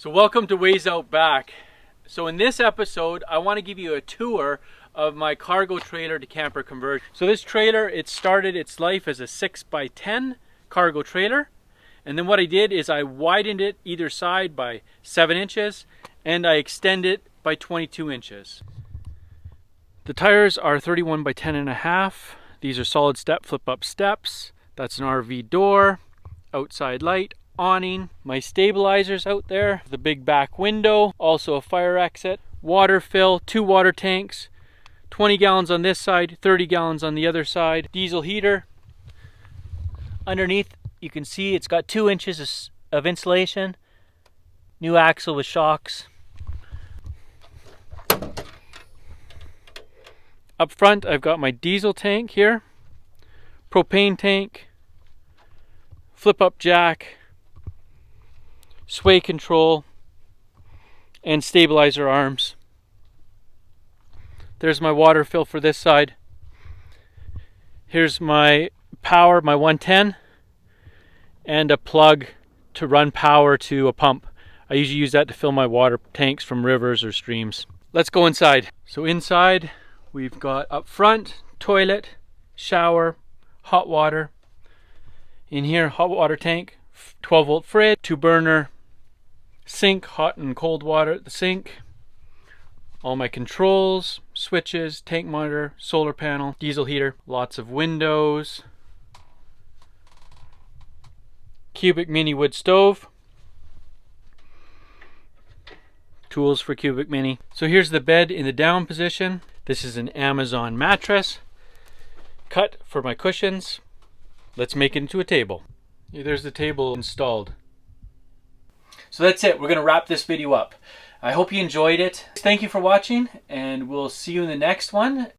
So welcome to Ways Out Back. So in this episode, I want to give you a tour of my cargo trailer to camper conversion. So this trailer, it started its life as a 6x10 cargo trailer. And then what I did is I widened it either side by 7 inches and I extended it by 22 inches. The tires are 31 by 10.5. These are solid step flip up steps. That's an RV door, outside light, awning, my stabilizers out there, the big back window, also a fire exit, water fill, 2 water tanks, 20 gallons on this side, 30 gallons on the other side, diesel heater. Underneath you can see it's got 2 inches of insulation, new axle with shocks. Up front I've got my diesel tank here, propane tank, flip up jack, sway control, and stabilizer arms. There's my water fill for this side. Here's my power, my 110, and a plug to run power to a pump. I usually use that to fill my water tanks from rivers or streams. Let's go inside. So inside we've got up front, toilet, shower, hot water. In here, hot water tank, 12 volt fridge, 2 burner, sink, hot and cold water at the sink, all my controls, switches, tank monitor, solar panel, diesel heater, lots of windows, Cubic Mini wood stove, tools for Cubic Mini. So here's the bed in the down position. This is an Amazon mattress, cut for my cushions. Let's make it into a table. There's the table installed. So that's it. We're going to wrap this video up. I hope you enjoyed it. Thank you for watching, and we'll see you in the next one.